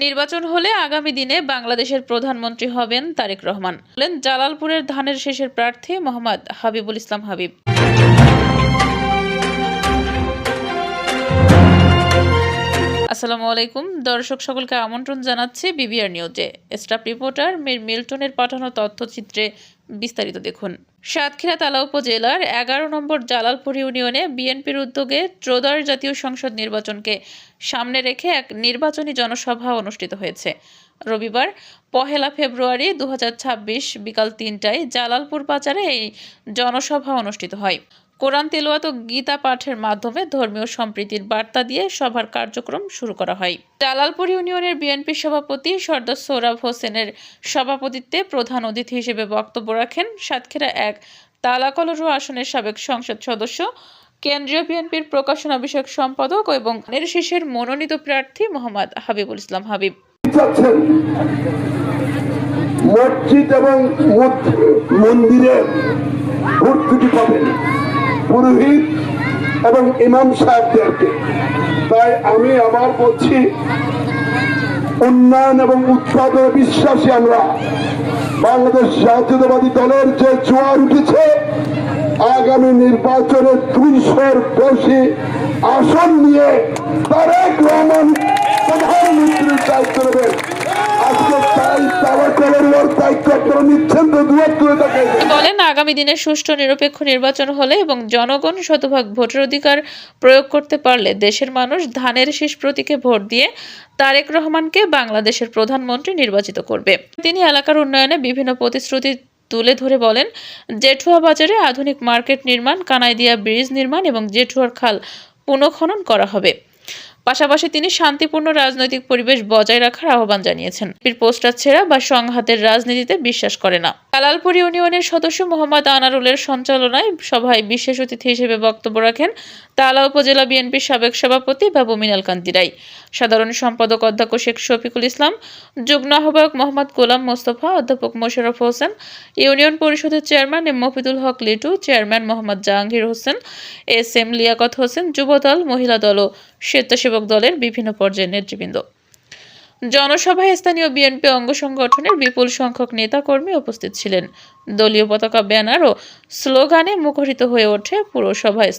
নির্বাচন হলে আগামী দিনে বাংলাদেশের প্রধানমন্ত্রী হবেন তারেক রহমান, বলেন জালালপুরের ধানের শীষের প্রার্থী মোহাম্মদ হাবিবুল ইসলাম হাবিব। আসসালামু আলাইকুম দর্শক, সকলকে আমন্ত্রণ জানাচ্ছি বিবিআর নিউজে। স্টাফ রিপোর্টার মীর মিল্টনের পাঠানো তথ্যচিত্রে বিস্তারিত দেখুন। সাতক্ষীরা তালা উপজেলার 11 নম্বর জালালপুর ইউনিয়নে বিএনপির উদ্যোগে ত্রয়োদশ জাতীয় সংসদ নির্বাচনকে সামনে রেখে এক নির্বাচনী জনসভা অনুষ্ঠিত হয়েছে। রবিবার 1 ফেব্রুয়ারি 2026 বিকাল 3টায় জালালপুর বাজারে এই জনসভা অনুষ্ঠিত হয়। কোরআন তেলাওয়াত ও গীতা পাঠের মাধ্যমে ধর্মীয় সম্প্রীতির বার্তা দিয়ে সভার কার্যক্রম শুরু করা হয়। জালালপুর ইউনিয়নের বিএনপি সভাপতি সর্দার সোহরাব হোসেনের সভাপতিত্বে প্রধান অতিথি হিসেবে বক্তব্য রাখেন সাতক্ষীরা 1 তালাকলরু আসনের সাবেক সংসদ সদস্য, কেন্দ্রীয় বিএনপির প্রকাশনা বিষয়ক সম্পাদক এবং ধানের শীষের মনোনীত প্রার্থী মোহাম্মদ হাবিবুল ইসলাম হাবিব। মসজিদ এবং মন্দিরে ভর্তুকি পাবেন পুরোহিত এবং ইমাম সাহেবদেরকে। তাই আমি আবার বলছি, উন্নয়ন এবং উৎপাদনে বিশ্বাসী আমরা। বাংলাদেশ জাতীয়তাবাদী দলের যে জোয়ার উঠেছে, আগামী নির্বাচনে 200-র বেশি আসন নিয়ে তারেক রহমান প্রধানমন্ত্রীর দায়িত্ব নেবেন। বলেন, আগামী দিনে সুষ্ঠু নিরপেক্ষ নির্বাচন হলে এবং জনগণ শতভাগ ভোটের অধিকার প্রয়োগ করতে পারলে দেশের মানুষ ধানের শীষ প্রতীকে ভোট দিয়ে তারেক রহমানকে বাংলাদেশের প্রধানমন্ত্রী নির্বাচিত করবে। তিনি এলাকার উন্নয়নে বিভিন্ন প্রতিশ্রুতি তুলে ধরে বলেন, জেঠুয়া বাজারে আধুনিক মার্কেট নির্মাণ, কানাইদিয়া ব্রিজ নির্মাণ এবং জেঠুয়ার খাল পুনঃখনন করা হবে। পাশাপাশি তিনি শান্তিপূর্ণ রাজনৈতিক পরিবেশ বজায় রাখার আহ্বান জানিয়েছেন। পোস্টার ছেঁড়া বা সংঘাতের রাজনীতিতে বিশ্বাস করে না। জালালপুর ইউনিয়নের সদস্য মোহাম্মদ আনারুলের সঞ্চালনায় সভায় বিশেষ অতিথি হিসেবে বক্তব্য রাখেন তালা উপজেলা বিএনপির সাবেক সভাপতি বাবু মিনাল কান্তি রায়, সাধারণ সম্পাদক অধ্যক্ষ শেখ শফিকুল ইসলাম, যুগ্ম আহ্বায়ক মোহাম্মদ গোলাম মোস্তফা, অধ্যাপক মোশাররফ হোসেন, ইউনিয়ন পরিষদের চেয়ারম্যান মফিদুল হক লিটু, চেয়ারম্যান মোহাম্মদ জাহাঙ্গীর হোসেন, SM লিয়াকত হোসেন, যুবদল, মহিলা দল ও স্বেচ্ছাসেবক দলের বিভিন্ন পর্যায়ের নেতৃবৃন্দ। জনসভায় স্থানীয় বিএনপি অঙ্গ সংগঠনের বিপুল সংখ্যক নেতাকর্মী উপস্থিত ছিলেন। দলীয় পতাকা, ব্যানার ও স্লোগানে মুখরিত হয়ে ওঠে পুরো সভায়।